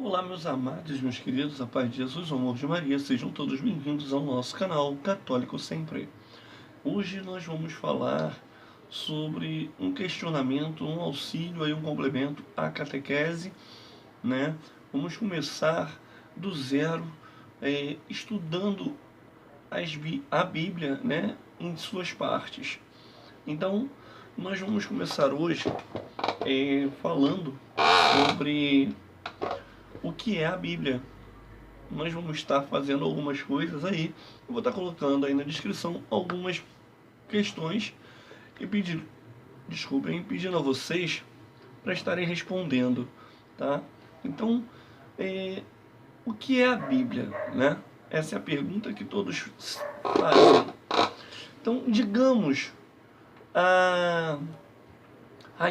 Olá, meus amados, meus queridos, a paz de Jesus, o amor de Maria, sejam todos bem-vindos ao nosso canal Católico Sempre. Hoje nós vamos falar sobre um questionamento, um auxílio e um complemento à catequese, né? Vamos começar do zero, estudando a Bíblia, né, em suas partes. Então, nós vamos começar hoje falando sobre o que é a Bíblia. Nós vamos estar fazendo algumas coisas aí. Eu vou estar colocando aí na descrição algumas questões e pedindo a vocês para estarem respondendo, tá? Então, o que é a Bíblia, né? Essa é a pergunta que todos fazem. Então, digamos, a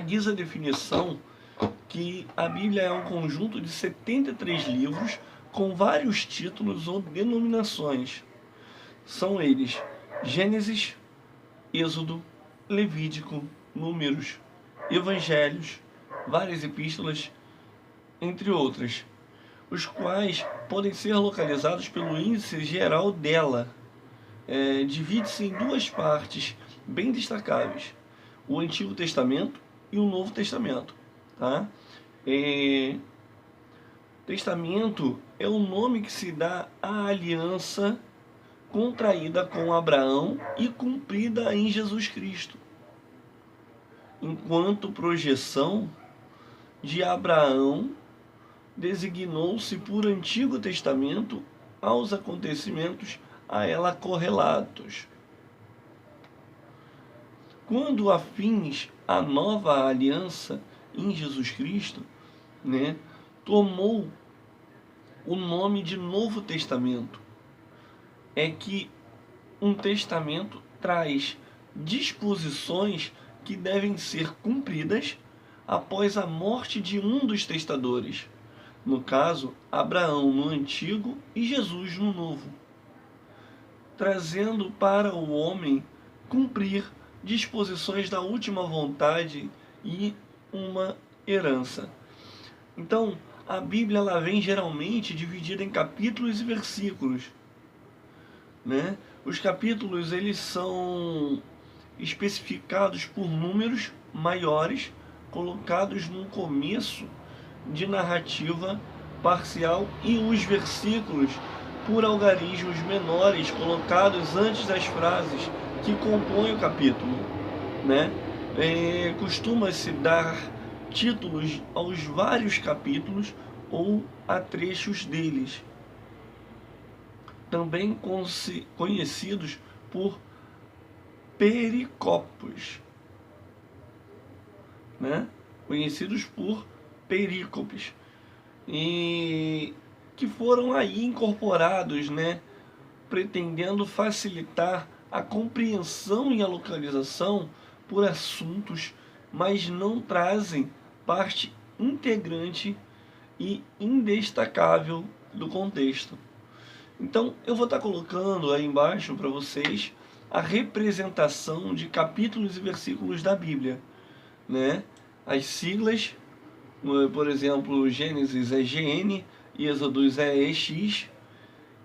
guisa definição que a Bíblia é um conjunto de 73 livros com vários títulos ou denominações. São eles Gênesis, Êxodo, Levítico, Números, Evangelhos, várias epístolas, entre outras, os quais podem ser localizados pelo índice geral dela. Divide-se em duas partes bem destacáveis: o Antigo Testamento e o Novo Testamento. Tá? Testamento é o nome que se dá à aliança contraída com Abraão e cumprida em Jesus Cristo, enquanto projeção de Abraão designou-se por Antigo Testamento aos acontecimentos a ela correlatos. Quando afins a nova aliança em Jesus Cristo, né, tomou o nome de Novo Testamento, é que um testamento traz disposições que devem ser cumpridas após a morte de um dos testadores, no caso, Abraão no Antigo e Jesus no Novo, trazendo para o homem cumprir disposições da última vontade e uma herança. Então, a Bíblia ela vem geralmente dividida em capítulos e versículos, né? Os capítulos eles são especificados por números maiores colocados no começo de narrativa parcial e os versículos por algarismos menores colocados antes das frases que compõem o capítulo, né? Costuma-se dar títulos aos vários capítulos ou a trechos deles, também conhecidos por pericopos, né? Conhecidos por perícopes, e que foram aí incorporados, né, pretendendo facilitar a compreensão e a localização por assuntos, mas não trazem parte integrante e indestacável do contexto. Então, eu vou estar colocando aí embaixo para vocês a representação de capítulos e versículos da Bíblia, né? As siglas, por exemplo, Gênesis é GN, Êxodos é EX,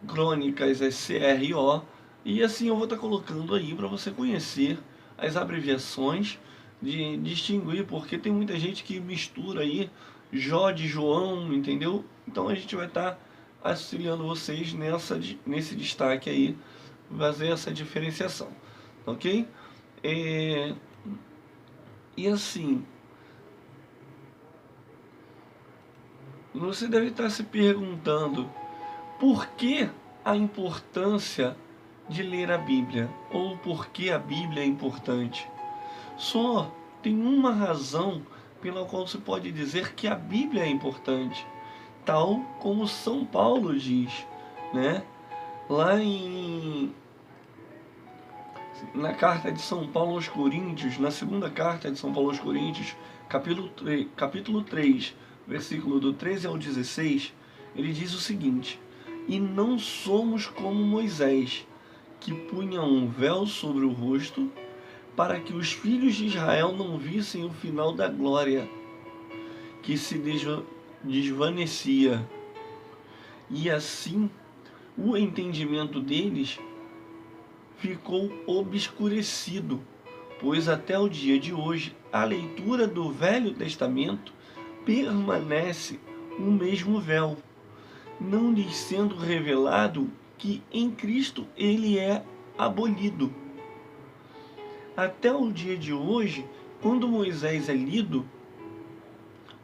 Crônicas é CRO, e assim eu vou estar colocando aí para você conhecer as abreviações, de distinguir, porque tem muita gente que mistura aí Jó de João, entendeu? Então a gente vai estar auxiliando vocês nesse destaque aí, fazer essa diferenciação, ok? E assim, você deve estar se perguntando por que a importância de ler a Bíblia, ou por que a Bíblia é importante. Só tem uma razão pela qual se pode dizer que a Bíblia é importante, tal como São Paulo diz, né? Lá na carta de São Paulo aos Coríntios, na segunda carta de São Paulo aos Coríntios, capítulo 3, versículo do 13 ao 16, ele diz o seguinte: e não somos como Moisés, que punha um véu sobre o rosto, para que os filhos de Israel não vissem o final da glória, que se desvanecia. E assim, o entendimento deles ficou obscurecido, pois até o dia de hoje a leitura do Velho Testamento permanece o mesmo véu, não lhes sendo revelado que em Cristo ele é abolido. Até o dia de hoje, quando Moisés é lido,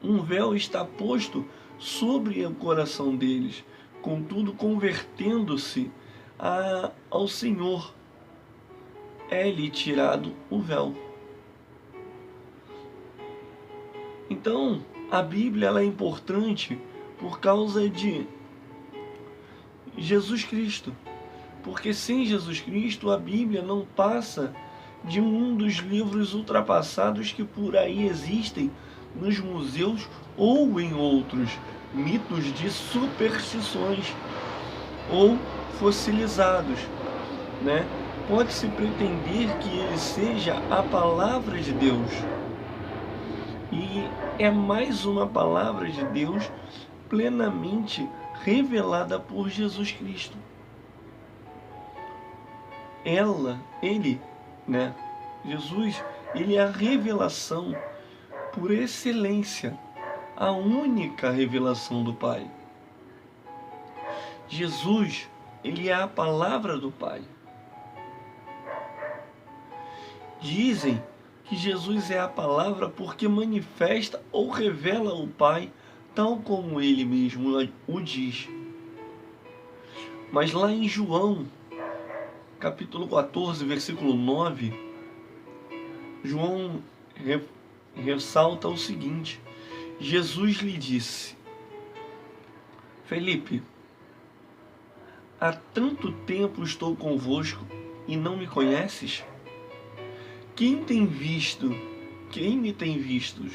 um véu está posto sobre o coração deles, contudo convertendo-se ao Senhor, é-lhe tirado o véu. Então, a Bíblia ela é importante por causa de Jesus Cristo. Porque sem Jesus Cristo, a Bíblia não passa de um dos livros ultrapassados que por aí existem nos museus ou em outros mitos de superstições ou fossilizados, né? Pode-se pretender que ele seja a palavra de Deus. E é mais uma palavra de Deus plenamente revelada por Jesus Cristo. Jesus, ele é a revelação por excelência, a única revelação do Pai. Jesus, ele é a palavra do Pai. Dizem que Jesus é a palavra porque manifesta ou revela o Pai, tal como ele mesmo o diz. Mas lá em João, capítulo 14, versículo 9, João ressalta o seguinte: Jesus lhe disse: Felipe, há tanto tempo estou convosco e não me conheces? Quem me tem visto?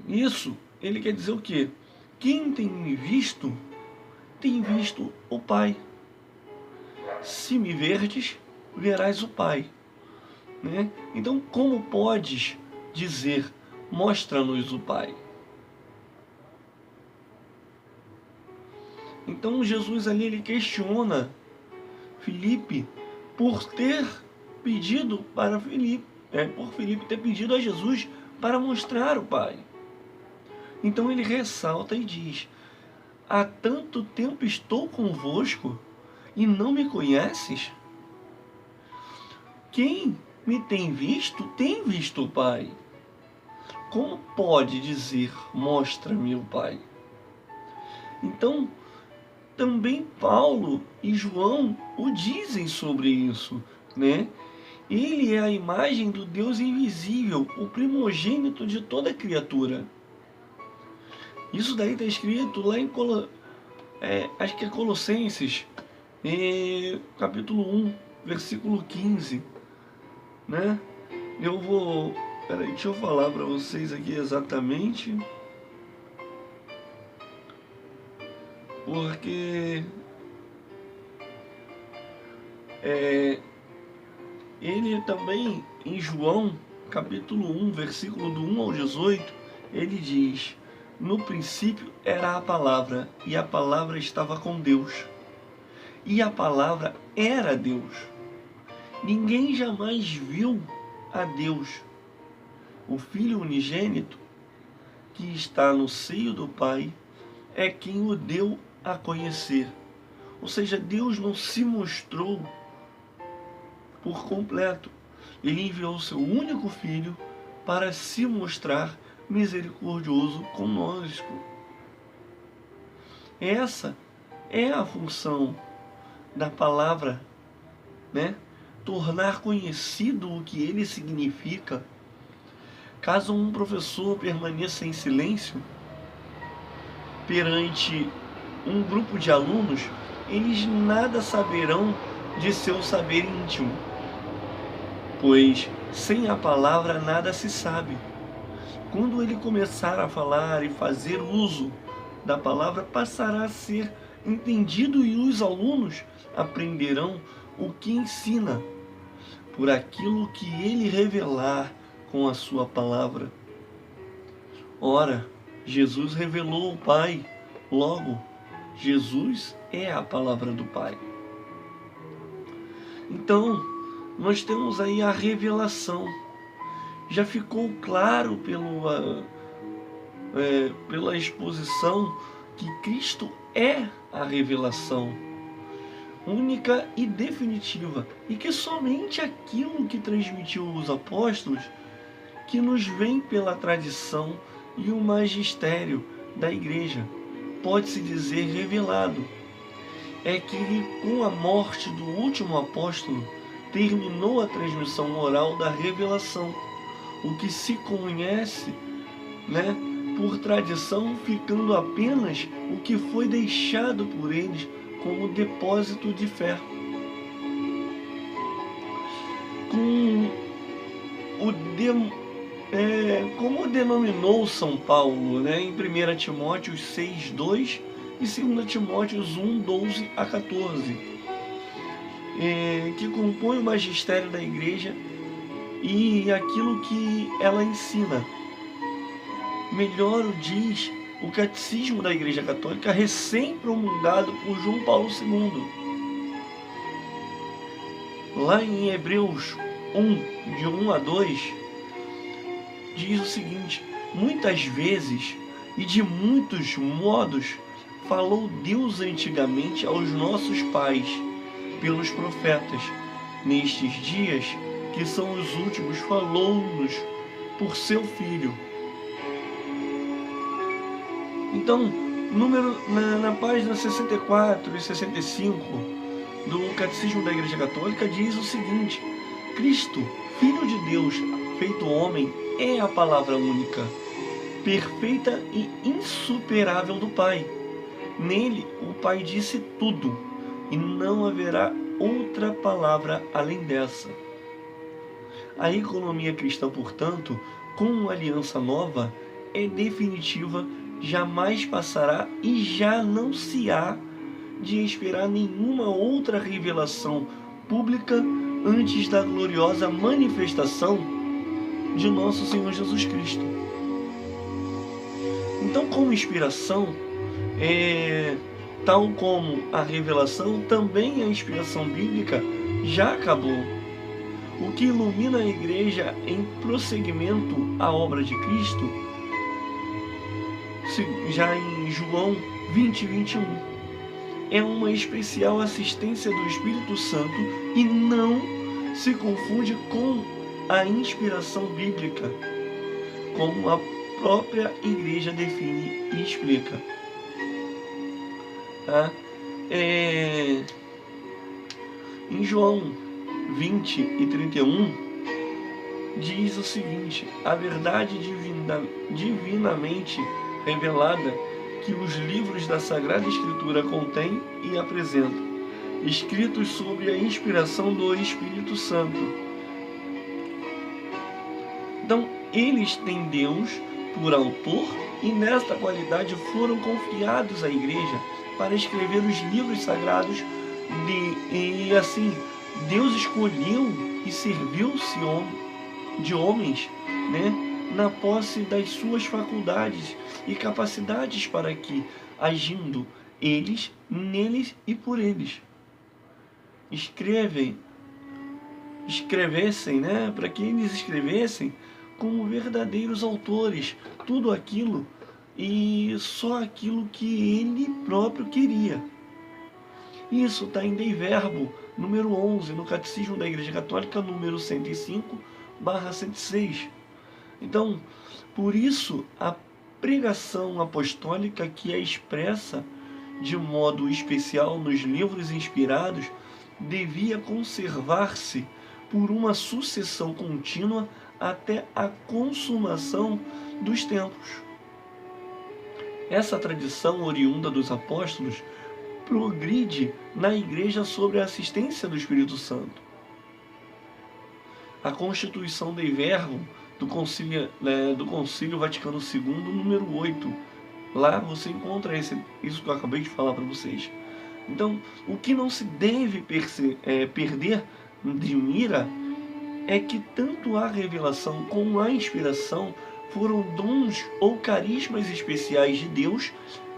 Isso, ele quer dizer o quê? Quem tem me visto, tem visto o Pai. Se me verdes, verás o Pai. Né? Então, como podes dizer, mostra-nos o Pai? Então, Jesus ali, ele questiona Filipe por ter pedido para Filipe, por Filipe ter pedido a Jesus para mostrar o Pai. Então ele ressalta e diz: há tanto tempo estou convosco e não me conheces? Quem me tem visto o Pai. Como pode dizer, mostra-me o Pai? Então, também Paulo e João o dizem sobre isso, né? Ele é a imagem do Deus invisível, o primogênito de toda criatura. Isso daí está escrito lá em acho que é Colossenses, capítulo 1, versículo 15, né? Peraí, deixa eu falar para vocês aqui exatamente, porque ele também, em João, capítulo 1, versículo do 1 ao 18, ele diz: no princípio era a palavra, e a palavra estava com Deus, e a palavra era Deus. Ninguém jamais viu a Deus. O Filho unigênito, que está no seio do Pai, é quem o deu a conhecer. Ou seja, Deus não se mostrou por completo. Ele enviou o seu único Filho para se mostrar misericordioso conosco. Essa é a função da palavra, né? Tornar conhecido o que ele significa. Caso um professor permaneça em silêncio perante um grupo de alunos, eles nada saberão de seu saber íntimo, pois sem a palavra nada se sabe. Quando ele começar a falar e fazer uso da palavra, passará a ser entendido e os alunos aprenderão o que ensina. Por aquilo que ele revelar, com a sua palavra. Ora, Jesus revelou o Pai, logo, Jesus é a palavra do Pai. Então, nós temos aí a revelação. Já ficou claro pela exposição que Cristo é a revelação única e definitiva, e que somente aquilo que transmitiu os apóstolos, que nos vem pela tradição e o magistério da igreja, pode-se dizer revelado, é que com a morte do último apóstolo terminou a transmissão oral da revelação, o que se conhece, por tradição, ficando apenas o que foi deixado por eles como depósito de fé. Como denominou São Paulo, em 1 Timóteo 6:2 e 2 Timóteo 1:12 a 14, que compõe o magistério da igreja e aquilo que ela ensina. Melhor o diz o Catecismo da Igreja Católica, recém-promulgado por João Paulo II. Lá em Hebreus 1, de 1 a 2, diz o seguinte: muitas vezes e de muitos modos falou Deus antigamente aos nossos pais, pelos profetas. Nestes dias, que são os últimos, falou-nos por seu Filho. Então, na página 64 e 65 do Catecismo da Igreja Católica diz o seguinte: Cristo, Filho de Deus, feito homem, é a palavra única, perfeita e insuperável do Pai. Nele o Pai disse tudo, e não haverá outra palavra além dessa. A economia cristã, portanto, com a aliança nova, é definitiva, jamais passará e já não se há de esperar nenhuma outra revelação pública antes da gloriosa manifestação de nosso Senhor Jesus Cristo. Então, como inspiração, tal como a revelação, também a inspiração bíblica já acabou. O que ilumina a igreja em prosseguimento à obra de Cristo, já em João 20:21, é uma especial assistência do Espírito Santo e não se confunde com a inspiração bíblica, como a própria igreja define e explica. Em João 20:31 diz o seguinte: a verdade divinamente revelada que os livros da Sagrada Escritura contêm e apresentam, escritos sob a inspiração do Espírito Santo. Então, eles têm Deus por autor e nesta qualidade foram confiados à igreja para escrever os livros sagrados e assim Deus escolheu e serviu-se de homens, na posse das suas faculdades e capacidades para que, agindo eles, neles e por eles, escrevessem, para que eles escrevessem como verdadeiros autores tudo aquilo e só aquilo que ele próprio queria. Isso está em Dei Verbo, número 11, no Catecismo da Igreja Católica, número 105/106. Então, por isso, a pregação apostólica que é expressa de modo especial nos livros inspirados devia conservar-se por uma sucessão contínua até a consumação dos tempos. Essa tradição oriunda dos apóstolos progride na Igreja sobre a assistência do Espírito Santo. A Constituição Dei Verbo do Concílio Vaticano II, número 8. Lá você encontra isso que eu acabei de falar para vocês. Então, o que não se deve perder de mira é que tanto a revelação como a inspiração foram dons ou carismas especiais de Deus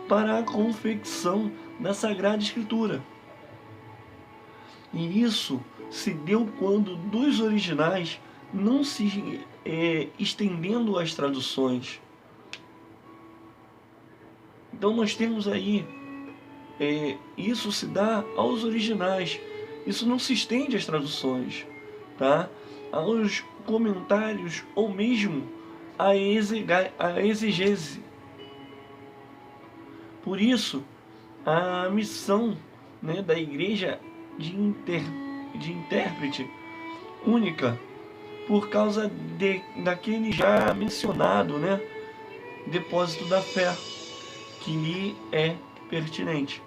para a confecção da Sagrada Escritura. E isso se deu quando dos originais não se estendendo às traduções. Então nós temos aí, isso se dá aos originais, isso não se estende às traduções, tá? Aos comentários ou mesmo à exegese. Por isso, a missão, né, da igreja de intérprete única, por causa daquele já mencionado, né, depósito da fé, que lhe é pertinente.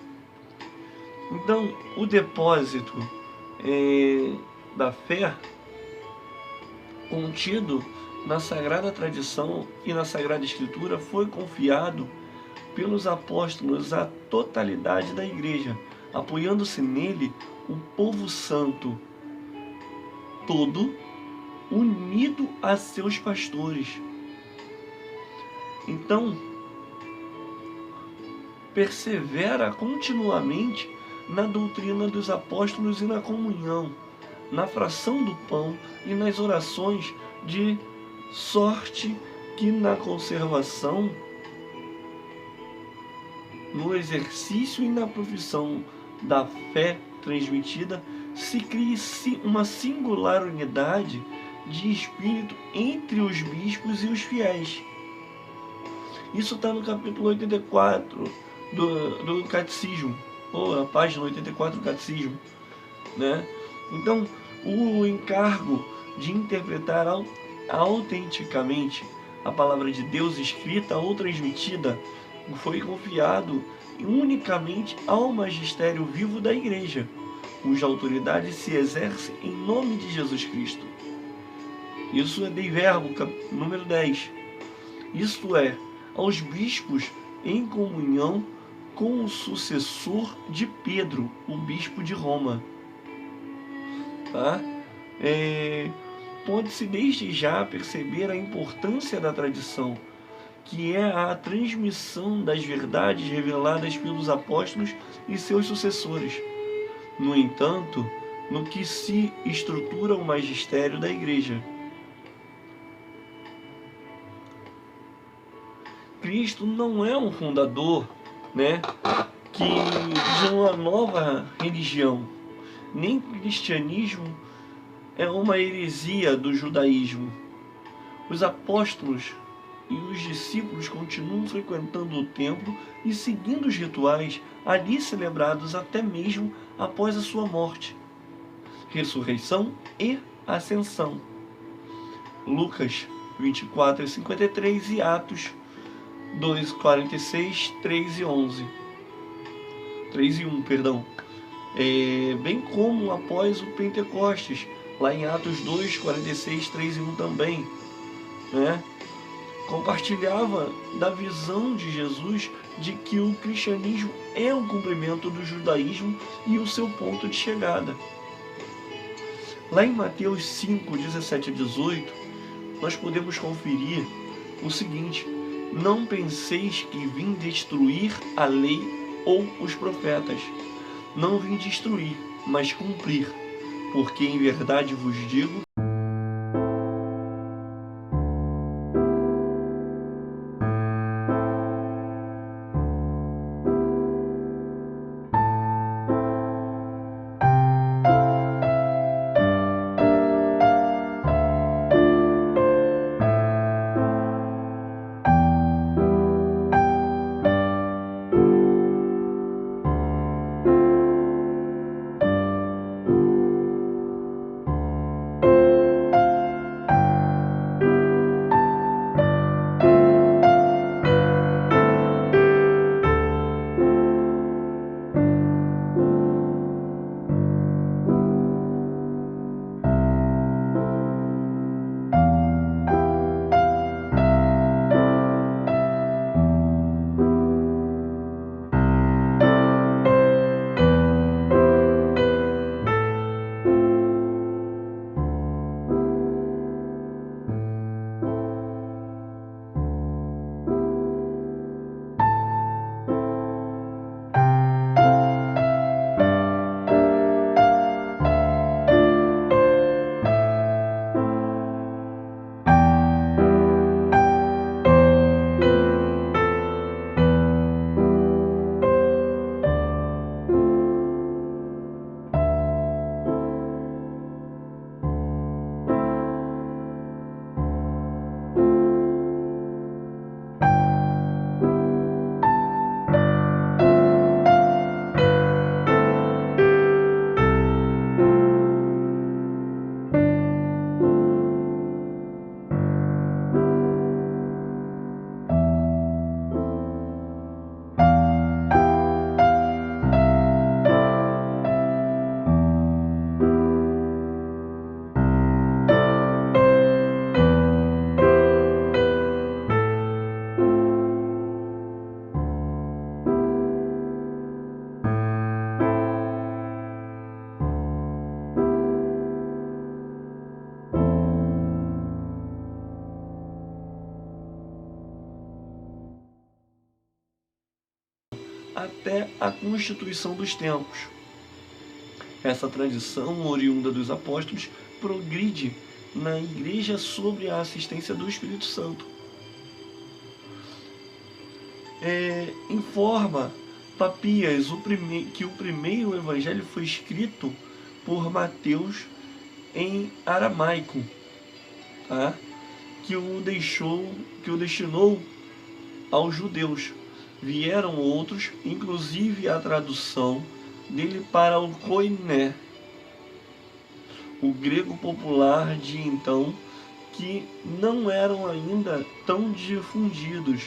Então, o depósito da fé contido na Sagrada Tradição e na Sagrada Escritura foi confiado pelos apóstolos à totalidade da igreja, apoiando-se nele o povo santo todo, unido a seus pastores. Então, persevera continuamente na doutrina dos apóstolos e na comunhão, na fração do pão e nas orações, de sorte que na conservação, no exercício e na profissão da fé transmitida, se crie uma singular unidade de espírito entre os bispos e os fiéis. Isso está no capítulo 84 do Catecismo, ou na página 84 do Catecismo, né? Então, o encargo de interpretar autenticamente a palavra de Deus escrita ou transmitida foi confiado unicamente ao magistério vivo da Igreja, cuja autoridade se exerce em nome de Jesus Cristo. Isso é Dei Verbo, número 10. Isto é, aos bispos em comunhão com o sucessor de Pedro, o bispo de Roma. Tá? Pode-se desde já perceber a importância da tradição, que é a transmissão das verdades reveladas pelos apóstolos e seus sucessores. No entanto, no que se estrutura o magistério da Igreja. Cristo não é um fundador, né, de uma nova religião. Nem cristianismo é uma heresia do judaísmo. Os apóstolos e os discípulos continuam frequentando o templo e seguindo os rituais ali celebrados até mesmo após a sua morte, ressurreição e ascensão. Lucas 24:53 e Atos 2:46, 3 e 11. 3 e 1, perdão. Bem como após o Pentecostes, lá em Atos 2:46, 3 e 1 também, né? Compartilhava da visão de Jesus de que o cristianismo é o cumprimento do judaísmo e o seu ponto de chegada. Lá em Mateus 5:17 a 18, nós podemos conferir o seguinte: não penseis que vim destruir a lei ou os profetas. Não vim destruir, mas cumprir, porque em verdade vos digo até a constituição dos tempos. Essa tradição oriunda dos apóstolos progride na Igreja sobre a assistência do Espírito Santo. Informa Papias que o primeiro evangelho foi escrito por Mateus em aramaico, tá? que o destinou aos judeus. Vieram outros, inclusive a tradução dele para o koiné, o grego popular de então, que não eram ainda tão difundidos,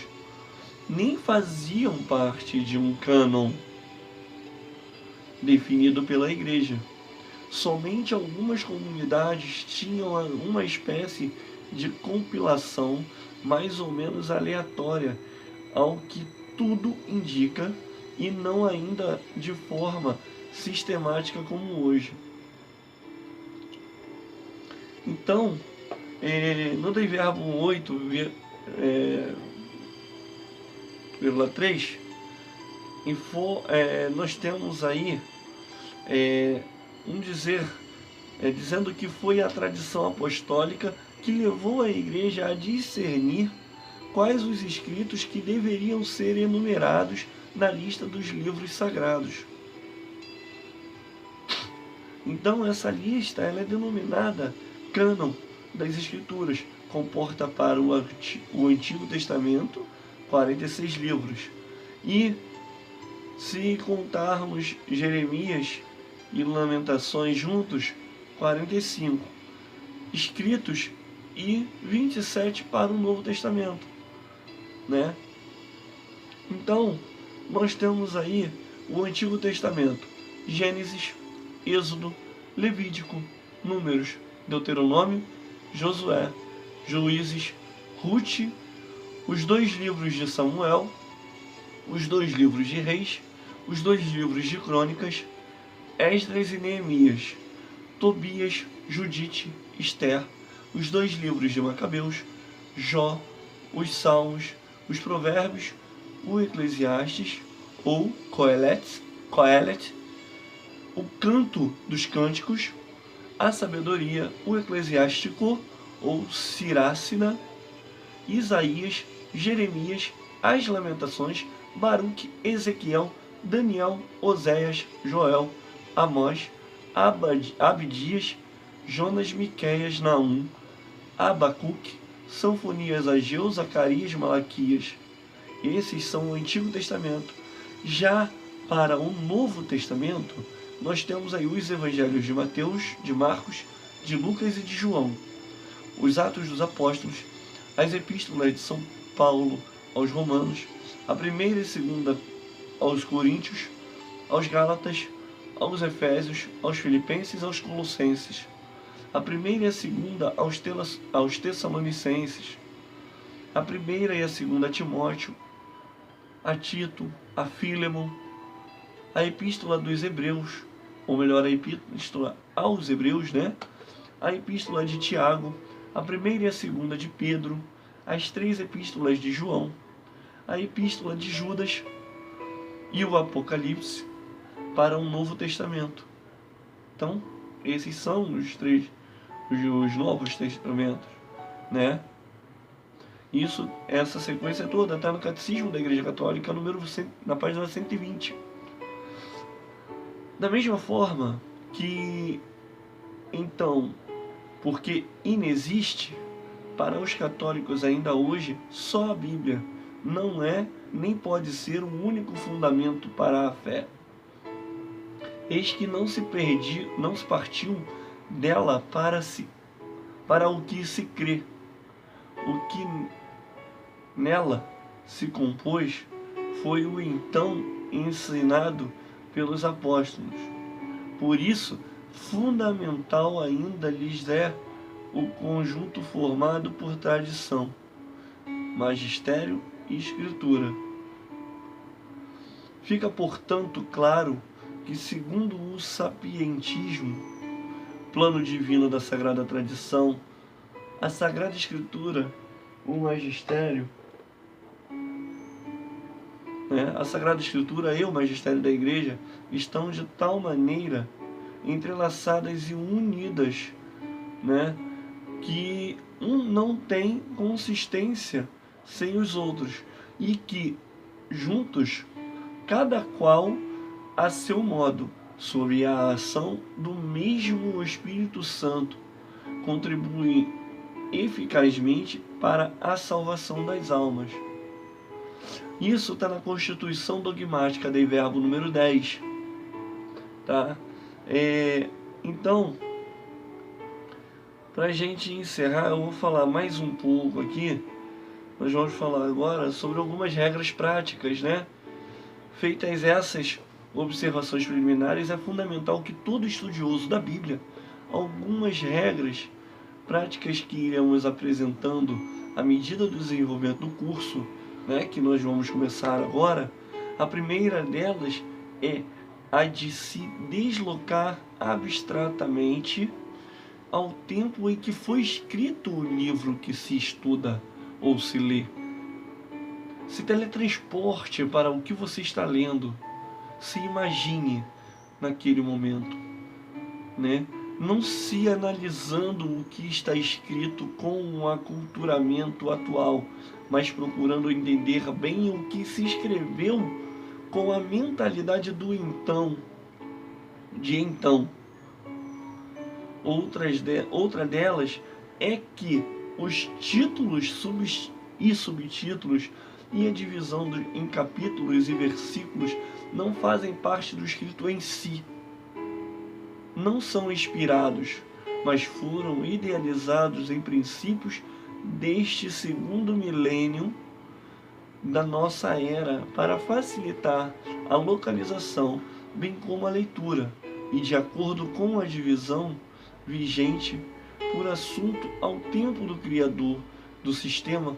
nem faziam parte de um cânon definido pela Igreja. Somente algumas comunidades tinham uma espécie de compilação mais ou menos aleatória, ao que tudo indica, e não ainda de forma sistemática como hoje. Então, no Dei Verbum 8,3, nós temos aí dizendo que foi a tradição apostólica que levou a Igreja a discernir quais os escritos que deveriam ser enumerados na lista dos livros sagrados. Então essa lista ela é denominada cânon das Escrituras. Comporta para o Antigo Testamento 46 livros. E se contarmos Jeremias e Lamentações juntos, 45 escritos e 27 para o Novo Testamento, né? Então, nós temos aí o Antigo Testamento: Gênesis, Êxodo, Levítico, Números, Deuteronômio, Josué, Juízes, Rute, os 2 livros de Samuel, os 2 livros de Reis, os 2 livros de Crônicas, Esdras e Neemias, Tobias, Judite, Ester, os 2 livros de Macabeus, Jó, os Salmos, os Provérbios, o Eclesiastes, ou Coelet, o Canto dos Cânticos, a Sabedoria, o Eclesiástico, ou Siracina, Isaías, Jeremias, as Lamentações, Baruque, Ezequiel, Daniel, Oséias, Joel, Amós, Abdias, Jonas, Miqueias, Naum, Abacuque, Sanfonias, Ageu, Zacarias, Malaquias. Esses são o Antigo Testamento. Já para o Novo Testamento, nós temos aí os Evangelhos de Mateus, de Marcos, de Lucas e de João, os Atos dos Apóstolos, as Epístolas de São Paulo aos Romanos, a primeira e segunda aos Coríntios, aos Gálatas, aos Efésios, aos Filipenses e aos Colossenses, a primeira e a segunda aos Tessalonicenses, a primeira e a segunda a Timóteo, a Tito, a Fílemon, a Epístola dos Hebreus, ou melhor, a Epístola aos Hebreus, né? A Epístola de Tiago, a primeira e a segunda de Pedro, as 3 Epístolas de João, a Epístola de Judas e o Apocalipse para o Novo Testamento. Então, esses são os Novos Testamentos, né? Essa sequência toda está no Catecismo da Igreja Católica, na página 120. Da mesma forma que, então, porque inexiste, para os católicos ainda hoje, só a Bíblia não é nem pode ser um único fundamento para a fé. Eis que não se partiu dela para o que se crê. O que nela se compôs foi o então ensinado pelos apóstolos. Por isso, fundamental ainda lhes é o conjunto formado por tradição, magistério e escritura. Fica, portanto, claro que, segundo o sapientismo, plano divino da Sagrada Tradição, a Sagrada Escritura, o magistério né? A Sagrada Escritura e o magistério da Igreja estão de tal maneira entrelaçadas e unidas, né, que um não tem consistência sem os outros, e que juntos, cada qual a seu modo, sob a ação do mesmo Espírito Santo, contribuem eficazmente para a salvação das almas. Isso está na Constituição Dogmática Dei Verbo número 10. Tá? Então, para a gente encerrar, eu vou falar mais um pouco aqui. Nós vamos falar agora sobre algumas regras práticas, né? Feitas essas observações preliminares, é fundamental que todo estudioso da Bíblia, algumas regras práticas que iremos apresentando à medida do desenvolvimento do curso, né, que nós vamos começar agora. A primeira delas é a de se deslocar abstratamente ao tempo em que foi escrito o livro que se estuda ou se lê. Se teletransporte para o que você está lendo. Se imagine naquele momento, né? Não se analisando o que está escrito com um aculturamento atual, mas procurando entender bem o que se escreveu com a mentalidade do então, de então. Outra delas é que os títulos e subtítulos e a divisão em capítulos e versículos não fazem parte do escrito em si. Não são inspirados, mas foram idealizados em princípios deste segundo milênio da nossa era para facilitar a localização, bem como a leitura, e de acordo com a divisão vigente por assunto ao tempo do Criador do sistema.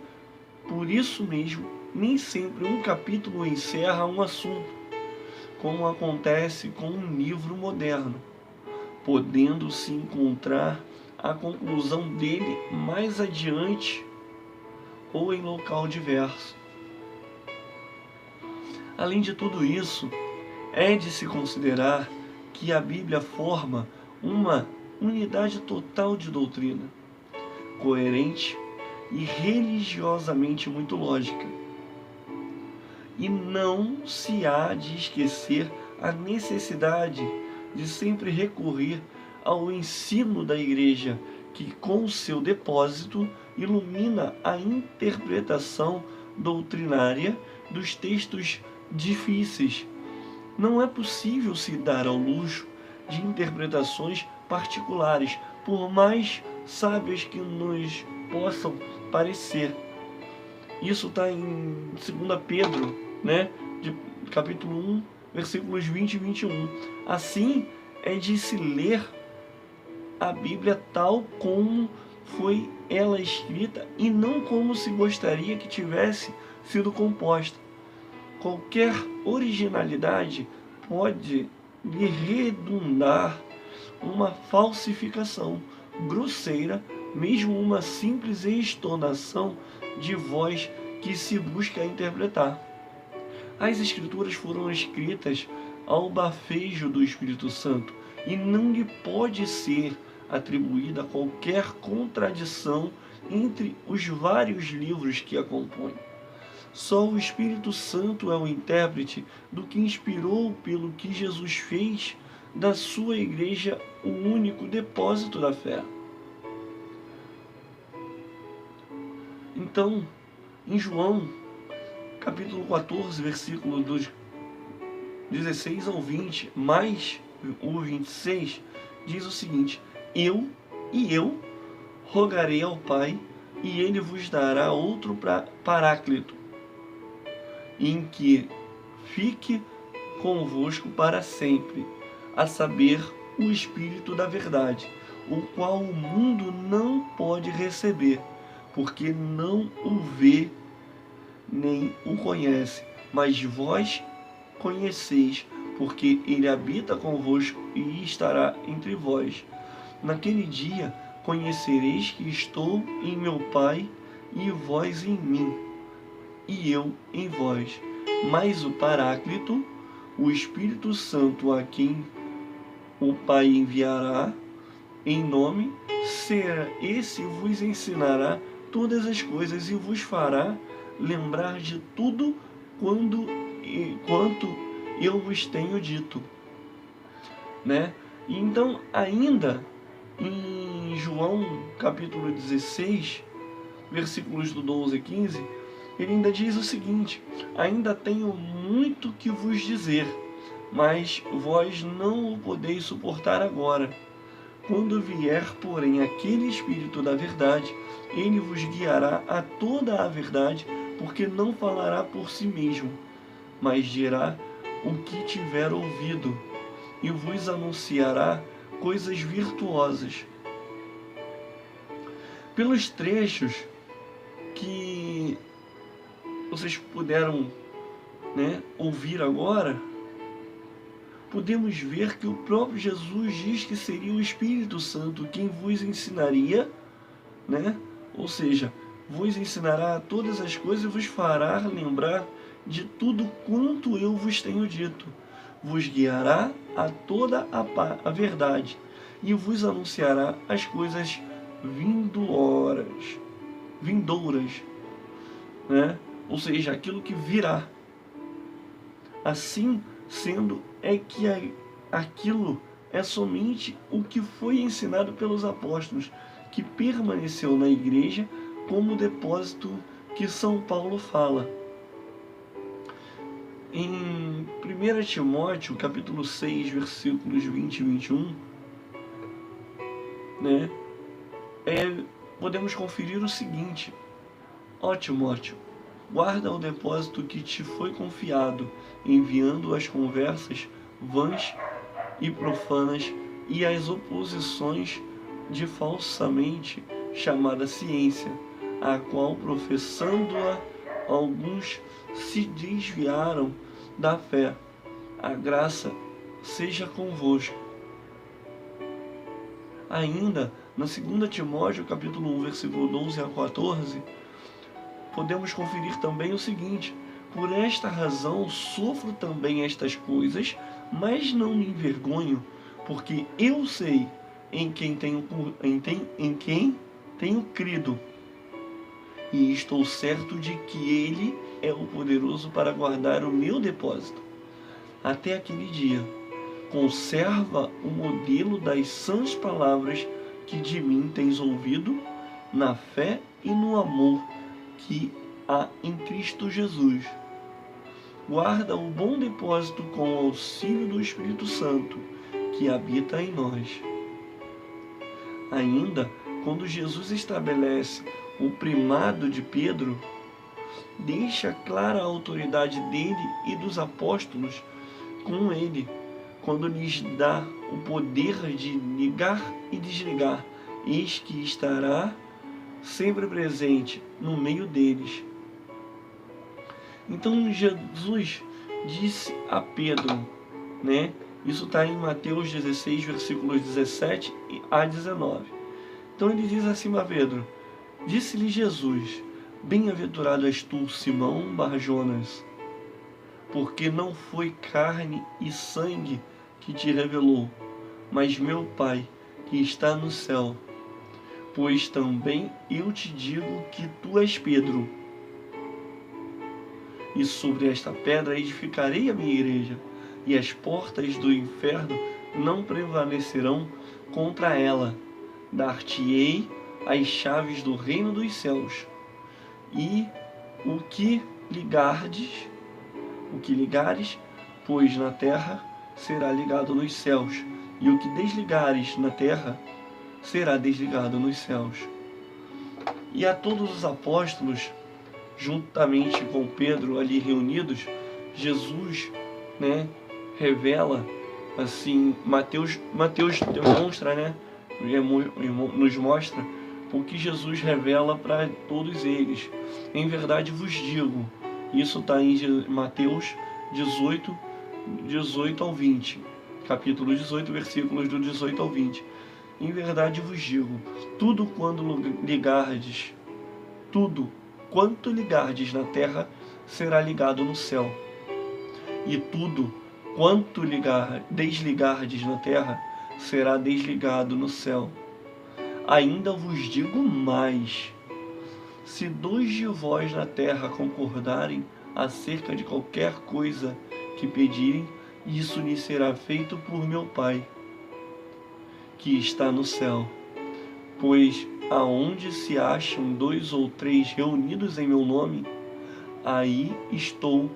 Por isso mesmo, nem sempre um capítulo encerra um assunto, como acontece com um livro moderno, podendo-se encontrar a conclusão dele mais adiante ou em local diverso. Além de tudo isso, é de se considerar que a Bíblia forma uma unidade total de doutrina, coerente e religiosamente muito lógica. E não se há de esquecer a necessidade de sempre recorrer ao ensino da Igreja, que com seu depósito ilumina a interpretação doutrinária dos textos difíceis. Não é possível se dar ao luxo de interpretações particulares, por mais sábias que nos possam parecer. Isso está em 2 Pedro, né, de capítulo 1, versículos 20 e 21. Assim é de se ler a Bíblia tal como foi ela escrita e não como se gostaria que tivesse sido composta. Qualquer originalidade pode lhe redundar uma falsificação grosseira, mesmo uma simples entonação de voz que se busca interpretar. As Escrituras foram escritas ao bafejo do Espírito Santo e não lhe pode ser atribuída qualquer contradição entre os vários livros que a compõem. Só o Espírito Santo é o intérprete do que inspirou pelo que Jesus fez da sua igreja o único depósito da fé. Então, em João, capítulo 14, versículo dos 16 ao 20, mais o 26, diz o seguinte: Eu rogarei ao Pai, e ele vos dará outro paráclito, em que fique convosco para sempre, a saber, o Espírito da verdade, o qual o mundo não pode receber, porque não o vê nem o conhece, mas vós conheceis, porque ele habita convosco e estará entre vós. Naquele dia conhecereis que estou em meu Pai, e vós em mim, e eu em vós. Mas o Paráclito, o Espírito Santo, a quem o Pai enviará em nome, esse vos ensinará todas as coisas e vos fará lembrar de tudo quanto eu vos tenho dito, né? Então, ainda em João capítulo 16, versículos do 12 a 15, ele ainda diz o seguinte: ainda tenho muito que vos dizer, mas vós não o podeis suportar agora. Quando vier, porém, aquele Espírito da verdade, ele vos guiará a toda a verdade, porque não falará por si mesmo, mas dirá o que tiver ouvido, e vos anunciará coisas virtuosas. Pelos trechos que vocês puderam, ouvir agora, podemos ver que o próprio Jesus diz que seria o Espírito Santo quem vos ensinaria, ou seja, vos ensinará todas as coisas e vos fará lembrar de tudo quanto eu vos tenho dito. Vos guiará a toda a verdade e vos anunciará as coisas vindouras, ou seja, aquilo que virá. Assim sendo, é que aquilo é somente o que foi ensinado pelos apóstolos, que permaneceu na igreja como depósito que São Paulo fala. Em 1 Timóteo, capítulo 6, versículos 20 e 21, podemos conferir o seguinte: ó Timóteo, guarda o depósito que te foi confiado, enviando as conversas vãs e profanas e as oposições de falsamente chamada ciência, a qual, professando-a, alguns se desviaram da fé. A graça seja convosco. Ainda, na 2 Timóteo, capítulo 1, versículo 12 a 14, podemos conferir também o seguinte: por esta razão sofro também estas coisas, mas não me envergonho, porque eu sei em quem tenho crido, e estou certo de que Ele é o poderoso para guardar o meu depósito até aquele dia. Conserva o modelo das sãs palavras que de mim tens ouvido, na fé e no amor que há em Cristo Jesus. Guarda o bom depósito com o auxílio do Espírito Santo, que habita em nós. Ainda, quando Jesus estabelece o primado de Pedro, deixa clara a autoridade dele e dos apóstolos com ele, quando lhes dá o poder de ligar e desligar. Eis que estará sempre presente no meio deles. Então Jesus disse a Pedro, isso está em Mateus 16, versículos 17 a 19. Então ele diz assim a Pedro: disse-lhe Jesus: bem-aventurado és tu, Simão Bar-Jonas, porque não foi carne e sangue que te revelou, mas meu Pai que está no céu. Pois também eu te digo que tu és Pedro, e sobre esta pedra edificarei a minha igreja, e as portas do inferno não prevalecerão contra ela. Dar-te-ei as chaves do reino dos céus, e o que ligares, pois na terra, será ligado nos céus, e o que desligares na terra, será desligado nos céus. E a todos os apóstolos, juntamente com Pedro ali reunidos, Jesus, revela, assim, Mateus demonstra, nos mostra o que Jesus revela para todos eles. Em verdade vos digo, isso está em Mateus 18 ao 20, capítulo 18, versículos do 18 ao 20. Em verdade vos digo, tudo quanto ligardes na terra será ligado no céu, e tudo quanto desligardes na terra será desligado no céu. Ainda vos digo mais: se 2 de vós na terra concordarem acerca de qualquer coisa que pedirem, isso lhes será feito por meu Pai, que está no céu. Pois aonde se acham 2 ou 3 reunidos em meu nome, aí estou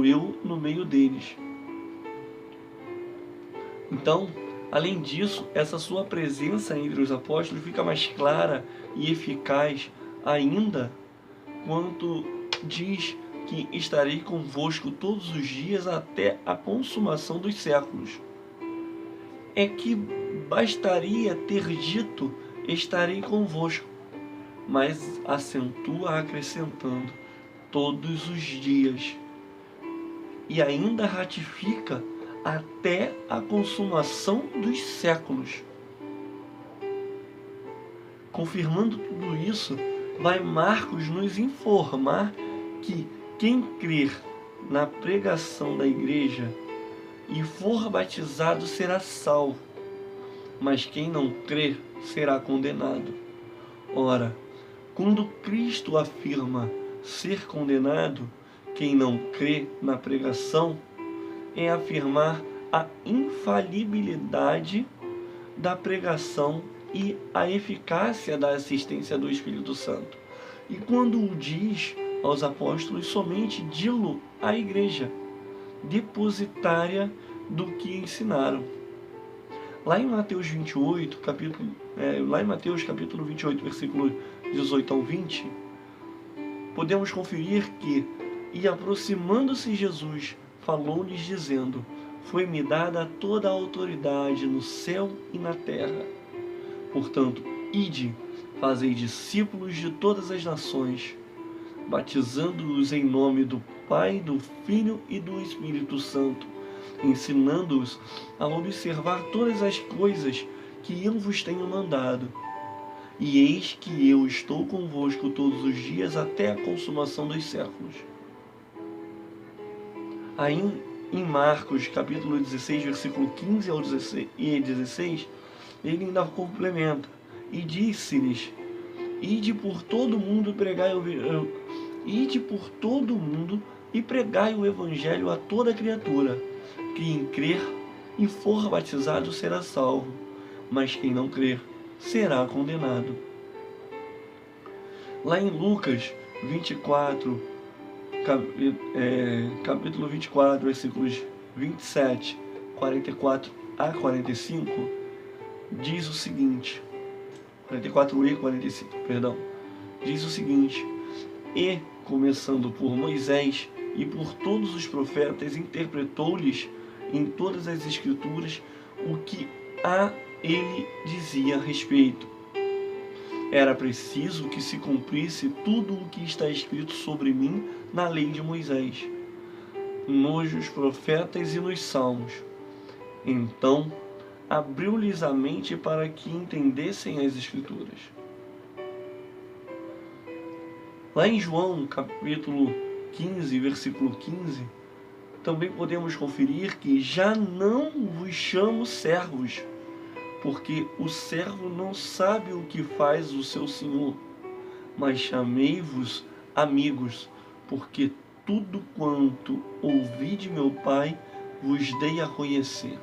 eu no meio deles. Então, além disso, essa sua presença entre os apóstolos fica mais clara e eficaz ainda quando diz que estarei convosco todos os dias até a consumação dos séculos. É que bastaria ter dito estarei convosco, mas acentua acrescentando todos os dias, e ainda ratifica até a consumação dos séculos. Confirmando tudo isso, vai Marcos nos informar que quem crer na pregação da igreja e for batizado será salvo, mas quem não crer será condenado. Ora, quando Cristo afirma ser condenado, quem não crê na pregação é afirmar a infalibilidade da pregação e a eficácia da assistência do Espírito Santo. E quando o diz aos apóstolos, somente dilo à igreja, depositária do que ensinaram. Lá em Mateus 28, capítulo 28, versículo 18 ao 20, podemos conferir que, e aproximando-se Jesus, falou-lhes dizendo: foi-me dada toda a autoridade no céu e na terra. Portanto, ide, fazei discípulos de todas as nações, batizando-os em nome do Pai, do Filho e do Espírito Santo, ensinando-os a observar todas as coisas que eu vos tenho mandado. E eis que eu estou convosco todos os dias até a consumação dos séculos. Aí em Marcos, capítulo 16, versículo 15 ao 16, ele ainda complementa: e disse-lhes: ide por todo mundo e pregai o evangelho a toda criatura. Quem crer e for batizado será salvo, mas quem não crer será condenado. Lá em Lucas 24, capítulo 24, versículos 27, 44 a 45, diz o seguinte: 44 e 45, perdão. Diz o seguinte: e, começando por Moisés e por todos os profetas, interpretou-lhes em todas as escrituras o que a ele dizia a respeito. Era preciso que se cumprisse tudo o que está escrito sobre mim na lei de Moisés, nos profetas e nos salmos. Então abriu-lhes a mente para que entendessem as escrituras. Lá em João, capítulo 15, versículo 15, também podemos conferir que já não vos chamo servos, porque o servo não sabe o que faz o seu senhor, mas chamei-vos amigos, porque tudo quanto ouvi de meu Pai vos dei a conhecer.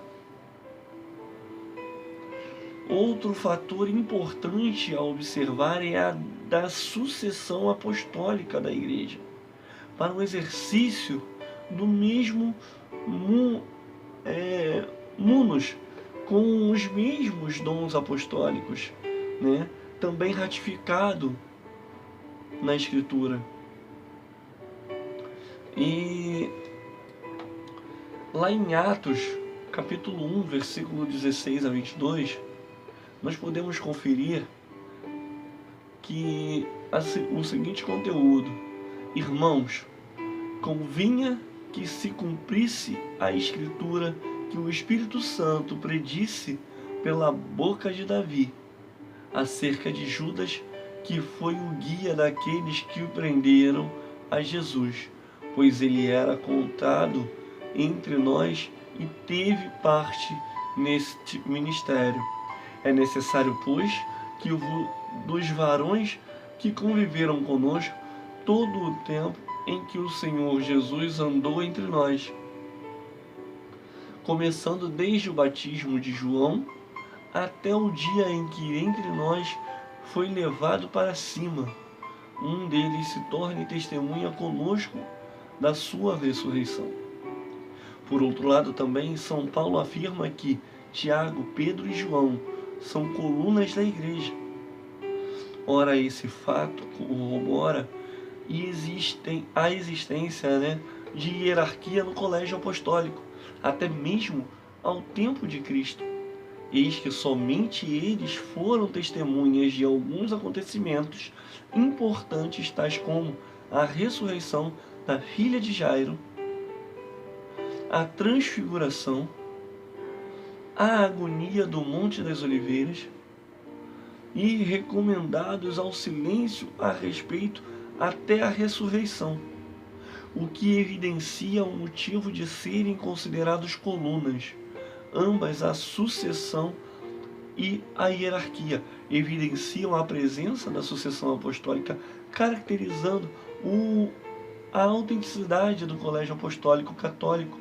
Outro fator importante a observar é a da sucessão apostólica da igreja, para o exercício do mesmo munus, com os mesmos dons apostólicos, né? Também ratificado na Escritura. E lá em Atos, capítulo 1, versículo 16 a 22, nós podemos conferir que o seguinte conteúdo: irmãos, convinha que se cumprisse a Escritura que o Espírito Santo predisse pela boca de Davi acerca de Judas, que foi o guia daqueles que o prenderam a Jesus, pois ele era contado entre nós e teve parte neste ministério. É necessário, pois, que dos varões que conviveram conosco todo o tempo em que o Senhor Jesus andou entre nós, começando desde o batismo de João até o dia em que entre nós foi levado para cima, um deles se torne testemunha conosco da sua ressurreição. Por outro lado, também São Paulo afirma que Tiago, Pedro e João são colunas da igreja. Ora, esse fato corrobora a existência, de hierarquia no colégio apostólico, até mesmo ao tempo de Cristo. Eis que somente eles foram testemunhas de alguns acontecimentos importantes, tais como a ressurreição da filha de Jairo, a transfiguração, a agonia do Monte das Oliveiras, e recomendados ao silêncio a respeito até a ressurreição, o que evidencia o motivo de serem considerados colunas. Ambas, a sucessão e a hierarquia, evidenciam a presença da sucessão apostólica, caracterizando a autenticidade do colégio apostólico católico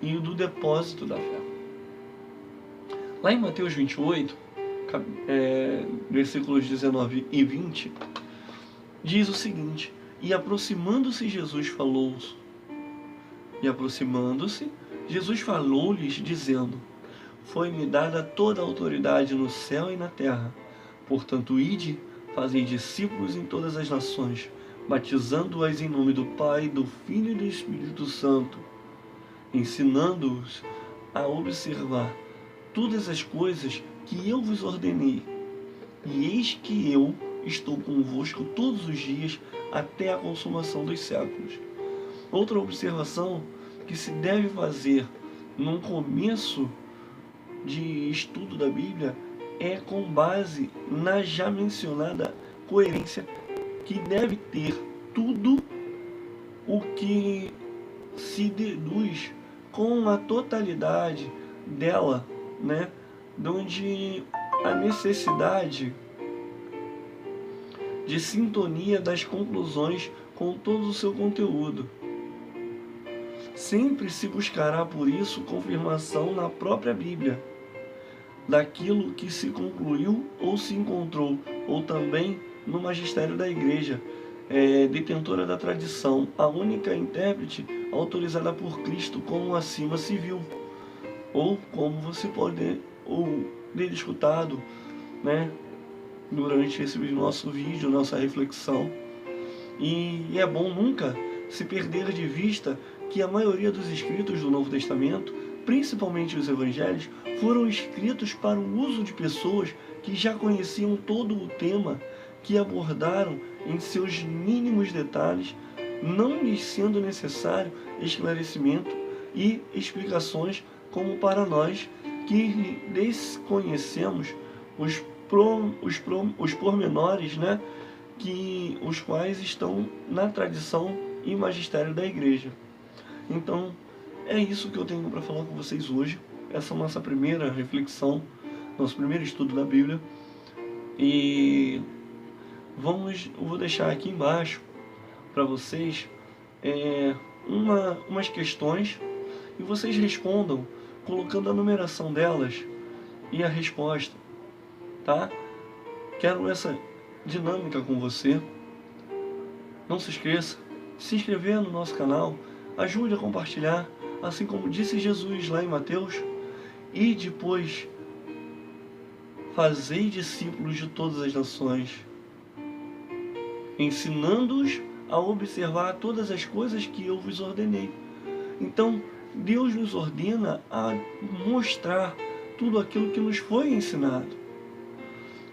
e do depósito da fé. Lá em Mateus 28, versículos 19 e 20, diz o seguinte: E aproximando-se, Jesus falou-lhes, dizendo: Foi-me dada toda a autoridade no céu e na terra. Portanto, ide, fazei discípulos em todas as nações, batizando-as em nome do Pai, do Filho e do Espírito Santo, ensinando-os a observar todas as coisas que eu vos ordenei. E eis que eu estou convosco todos os dias até a consumação dos séculos. Outra observação que se deve fazer num começo de estudo da Bíblia é com base na já mencionada coerência que deve ter tudo o que se deduz com a totalidade dela, onde a necessidade de sintonia das conclusões com todo o seu conteúdo. Sempre se buscará por isso confirmação na própria Bíblia daquilo que se concluiu ou se encontrou, ou também no magistério da Igreja, detentora da tradição, a única intérprete autorizada por Cristo, como acima se viu, ou como você pode ter escutado, durante esse nosso vídeo, nossa reflexão. E é bom nunca se perder de vista que a maioria dos escritos do Novo Testamento, principalmente os evangelhos, foram escritos para o uso de pessoas que já conheciam todo o tema, que abordaram em seus mínimos detalhes, não lhes sendo necessário esclarecimento e explicações como para nós que desconhecemos os pormenores, os quais estão na tradição e magistério da Igreja. Então, é isso que eu tenho para falar com vocês hoje. Essa é a nossa primeira reflexão, nosso primeiro estudo da Bíblia. E eu vou deixar aqui embaixo para vocês umas questões, e vocês respondam colocando a numeração delas e a resposta, tá? Quero essa dinâmica com você. Não se esqueça de se inscrever no nosso canal, ajude a compartilhar, assim como disse Jesus lá em Mateus, e depois fazei discípulos de todas as nações, ensinando-os a observar todas as coisas que eu vos ordenei. Então, Deus nos ordena a mostrar tudo aquilo que nos foi ensinado.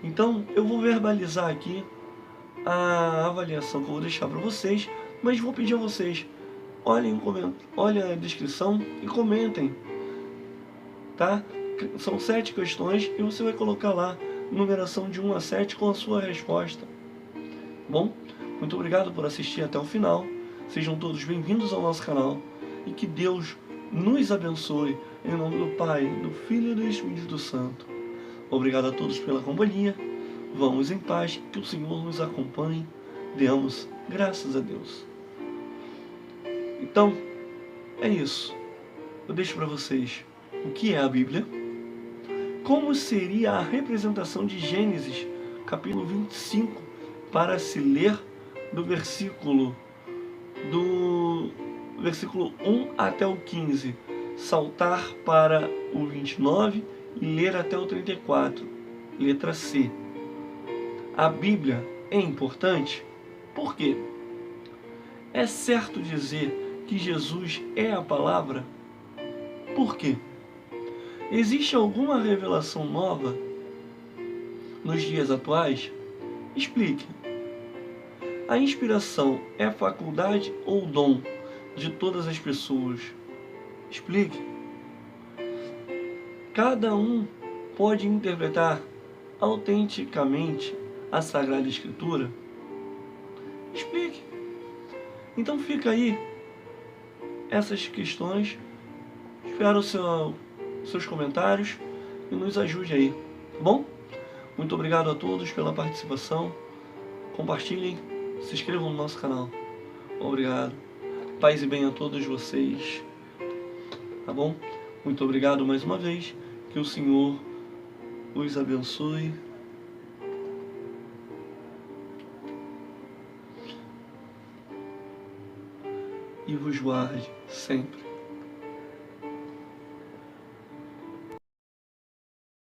Então, eu vou verbalizar aqui a avaliação que eu vou deixar para vocês, mas vou pedir a vocês, olhem a descrição e comentem, tá? São 7 questões e você vai colocar lá numeração de 1 a 7 com a sua resposta. Bom, muito obrigado por assistir até o final. Sejam todos bem-vindos ao nosso canal e que Deus nos abençoe em nome do Pai, do Filho e do Espírito Santo. Obrigado a todos pela companhia. Vamos em paz, que o Senhor nos acompanhe. Demos graças a Deus. Então, é isso. Eu deixo para vocês o que é a Bíblia, como seria a representação de Gênesis, capítulo 25, para se ler do versículo 1 até o 15, saltar para o 29 e ler até o 34, letra C. A Bíblia é importante? Por quê? É certo dizer que Jesus é a palavra? Por quê? Existe alguma revelação nova nos dias atuais? Explique. A inspiração é faculdade ou dom de todas as pessoas? Explique. Cada um pode interpretar autenticamente a Sagrada Escritura? Explique. Então fica aí essas questões. Espero seus comentários e nos ajude aí, tá bom? Muito obrigado a todos pela participação. Compartilhem, se inscrevam no nosso canal. Obrigado. Paz e bem a todos vocês. Tá bom? Muito obrigado mais uma vez. Que o Senhor os abençoe. E vos guarde sempre.